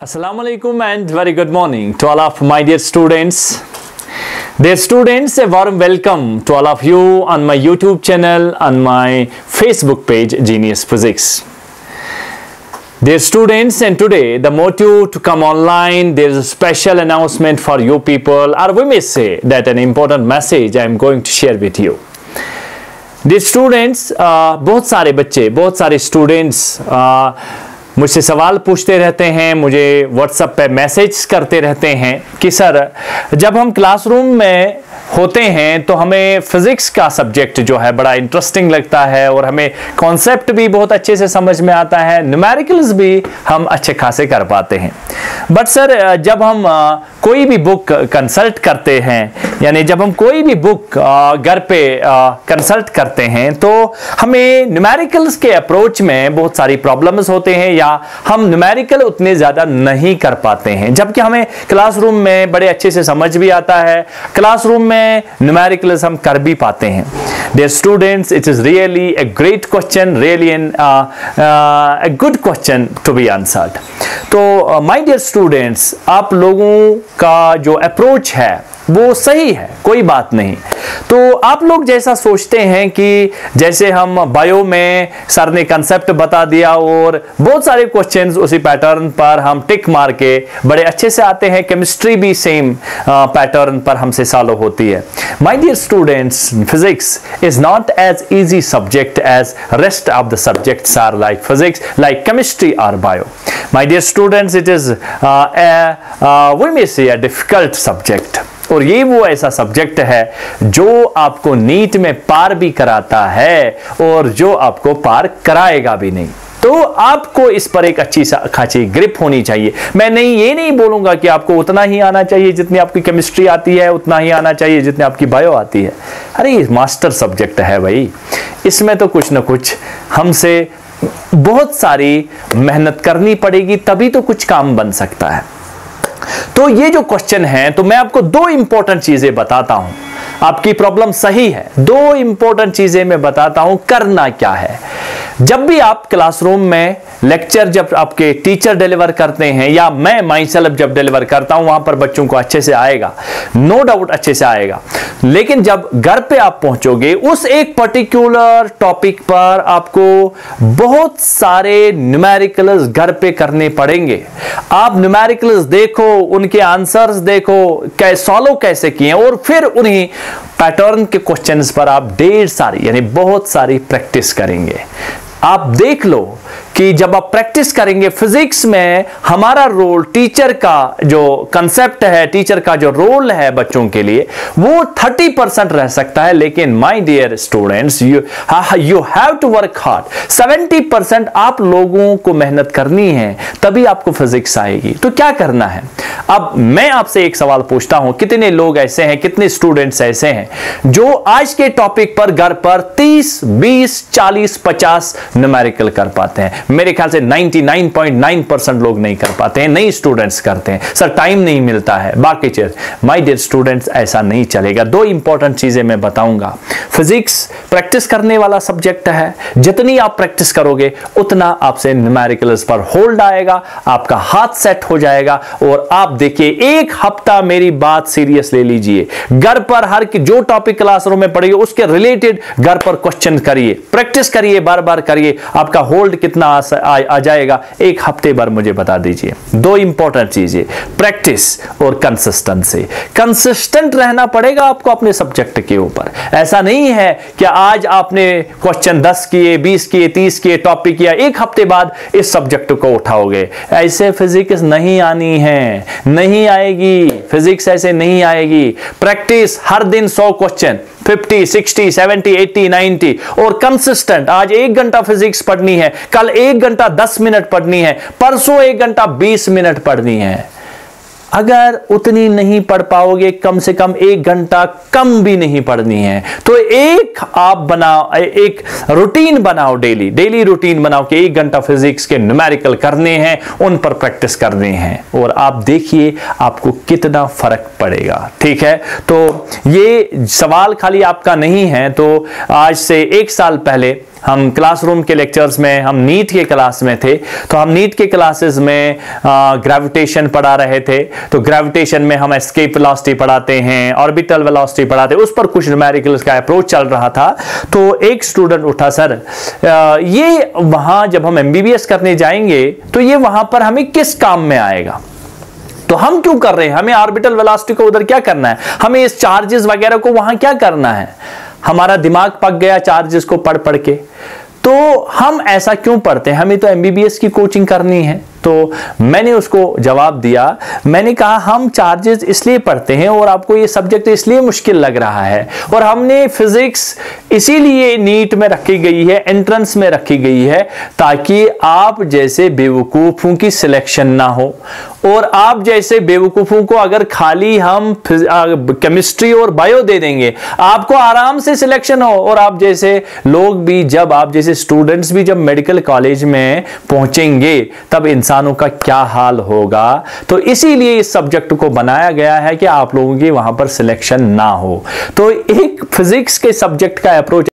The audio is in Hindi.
Assalamu alaikum and very good morning to all of my dear students. Dear students, a warm welcome to all of you on my YouTube channel, on my Facebook page, Genius Physics. Dear students, and today the motive to come online, there is a special announcement for you people, or we may say that an important message I am going to share with you. Dear students, बहुत सारे बच्चे, बहुत सारे स्टूडेंट्स मुझसे सवाल पूछते रहते हैं, मुझे व्हाट्सएप पे मैसेज करते रहते हैं कि सर जब हम क्लासरूम में होते हैं तो हमें फिजिक्स का सब्जेक्ट जो है बड़ा इंटरेस्टिंग लगता है और हमें कॉन्सेप्ट भी बहुत अच्छे से समझ में आता है, न्यूमेरिकल्स भी हम अच्छे खासे कर पाते हैं। बट सर जब हम कोई भी बुक कंसल्ट करते हैं, यानी जब हम कोई भी बुक घर पे कंसल्ट करते हैं तो हमें न्यूमेरिकल्स के अप्रोच में बहुत सारी प्रॉब्लम्स होते हैं या हम न्यूमेरिकल उतने ज़्यादा नहीं कर पाते हैं, जबकि हमें क्लासरूम में बड़े अच्छे से समझ भी आता है, क्लासरूम में न्यूमेरिकल्स हम कर भी पाते हैं। Dear students, it is really a great question, really a good question to be answered. तो my dear students, आप लोगों का जो अप्रोच है वो सही है, कोई बात नहीं। तो आप लोग जैसा सोचते हैं कि जैसे हम बायो में सर ने कंसेप्ट बता दिया और बहुत सारे क्वेश्चंस उसी पैटर्न पर हम टिक मार के बड़े अच्छे से आते हैं, केमिस्ट्री भी सेम पैटर्न पर हमसे सॉल्व होती है। My dear students, physics is not as easy subject as rest of the subjects are like physics, like chemistry और bio. My dear students, it is we may say a difficult subject, और ये वो ऐसा सब्जेक्ट है जो आपको नीट में पार भी कराता है और जो आपको पार कराएगा भी नहीं। तो आपको इस पर एक अच्छी खासी ग्रिप होनी चाहिए। मैं ये नहीं बोलूंगा कि आपको उतना ही आना चाहिए जितनी आपकी केमिस्ट्री आती है, उतना ही आना चाहिए जितनी आपकी बायो आती है। अरे ये मास्टर सब्जेक्ट है भाई, इसमें तो कुछ ना कुछ हमसे बहुत सारी मेहनत करनी पड़ेगी, तभी तो कुछ काम बन सकता है। तो ये जो क्वेश्चन है, तो मैं आपको दो इंपॉर्टेंट चीजें बताता हूं। आपकी प्रॉब्लम सही है, दो इंपॉर्टेंट चीजें मैं बताता हूं करना क्या है। जब भी आप क्लासरूम में लेक्चर जब आपके टीचर डिलीवर करते हैं या मैं माई सेल्फ जब डिलीवर करता हूं, वहां पर बच्चों को अच्छे से आएगा, नो डाउट अच्छे से आएगा। लेकिन जब घर पे आप पहुंचोगे, उस एक पर्टिकुलर टॉपिक पर आपको बहुत सारे न्यूमेरिकल्स घर पे करने पड़ेंगे। आप न्यूमेरिकल्स देखो, उनके आंसर्स देखो, सॉल्व कैसे किए, और फिर उन्हीं पैटर्न के क्वेश्चंस पर आप ढेर सारी यानी बहुत सारी प्रैक्टिस करेंगे। आप देख लो कि जब आप प्रैक्टिस करेंगे, फिजिक्स में हमारा रोल, टीचर का जो कंसेप्ट है, टीचर का जो रोल है बच्चों के लिए, वो 30% रह सकता है। लेकिन my dear students, you have to work hard. 70% आप लोगों को मेहनत करनी है, तभी आपको फिजिक्स आएगी। तो क्या करना है? अब मैं आपसे एक सवाल पूछता हूं, कितने लोग ऐसे हैं, कितने स्टूडेंट्स ऐसे हैं जो आज के टॉपिक पर घर पर 30, 20, 40, 50 न्यूमेरिकल कर पाते हैं? मेरे ख्याल से 99.9% लोग नहीं कर पाते हैं, नहीं स्टूडेंट्स करते हैं, सर टाइम नहीं मिलता है, बाकी चीज। माय डियर स्टूडेंट्स, ऐसा नहीं चलेगा। दो इंपॉर्टेंट चीजें मैं बताऊंगा। फिजिक्स प्रैक्टिस करने वाला सब्जेक्ट है, जितनी आप प्रैक्टिस करोगे उतना आपसे न्यूमेरिकल्स पर होल्ड आएगा, आपका हाथ सेट हो जाएगा। और आप देखिए, एक हफ्ता मेरी बात सीरियस ले लीजिए, घर पर हर जो टॉपिक क्लासरूम में पढ़िए उसके रिलेटेड घर पर क्वेश्चन करिए, प्रैक्टिस करिए, बार बार करिए, आपका होल्ड कितना आ जाएगा एक हफ्ते भर मुझे बता दीजिए। दो इंपॉर्टेंट चीजें, प्रैक्टिस और कंसिस्टेंसी। कंसिस्टेंट रहना पड़ेगा आपको अपने सब्जेक्ट के ऊपर। ऐसा नहीं है कि आज आपने क्वेश्चन 10 किए, 20 किए, 30 किए, टॉपिक किया, एक हफ्ते बाद इस सब्जेक्ट को उठाओगे। ऐसे फिजिक्स नहीं आनी है, नहीं आएगी फिजिक्स, ऐसे नहीं आएगी। प्रैक्टिस हर दिन 100 क्वेश्चन, 50, 60, 70, 80, 90, और कंसिस्टेंट। आज 1 घंटा फिजिक्स पढ़नी है, कल 1 घंटा 10 मिनट पढ़नी है, परसों 1 घंटा 20 मिनट पढ़नी है। अगर उतनी नहीं पढ़ पाओगे, कम से कम 1 घंटा कम भी नहीं पढ़नी है। तो एक आप बनाओ, एक रूटीन बनाओ, डेली रूटीन बनाओ कि 1 घंटा फिजिक्स के न्यूमेरिकल करने हैं, उन पर प्रैक्टिस करने हैं, और आप देखिए आपको कितना फर्क पड़ेगा। ठीक है, तो ये सवाल खाली आपका नहीं है। तो आज से 1 साल पहले हम क्लासरूम के लेक्चर्स में, हम नीट के क्लास में थे, तो हम नीट के क्लासेस में ग्रेविटेशन पढ़ा रहे थे। तो ग्रेविटेशन में हम एस्केप वेलोसिटी पढ़ाते हैं, ऑर्बिटल वेलोसिटी पढ़ाते हैं, उस पर कुछ न्यूमेरिकल्स का अप्रोच चल रहा था। तो एक स्टूडेंट उठा, सर ये वहां जब हम एमबीबीएस करने जाएंगे तो ये वहां पर हमें किस काम में आएगा? तो हम क्यों कर रहे हैं? हमें ऑर्बिटल वेलोसिटी को उधर क्या करना है? हमें इस चार्जेस वगैरह को वहां क्या करना है? हमारा दिमाग पक गया चार्जेस को पढ़ पढ़ के। तो हम ऐसा क्यों पढ़ते हैं? हमें तो एमबीबीएस की कोचिंग करनी है। तो मैंने उसको जवाब दिया, मैंने कहा हम चार्जेस इसलिए पढ़ते हैं और आपको ये सब्जेक्ट इसलिए मुश्किल लग रहा है, और हमने फिजिक्स इसीलिए नीट में रखी गई है, एंट्रेंस में रखी गई है, ताकि आप जैसे बेवकूफ़ों की सिलेक्शन ना हो। और आप जैसे बेवकूफ़ों को अगर खाली हम केमिस्ट्री और बायो दे देंगे, आपको आराम से सिलेक्शन हो। और आप जैसे लोग भी, जब आप जैसे स्टूडेंट्स भी जब मेडिकल कॉलेज में पहुंचेंगे, तब इंसानों का क्या हाल होगा। तो इसीलिए इस सब्जेक्ट को बनाया गया है कि आप लोगों की वहां पर सिलेक्शन ना हो। तो एक फिजिक्स के सब्जेक्ट का अप्रोच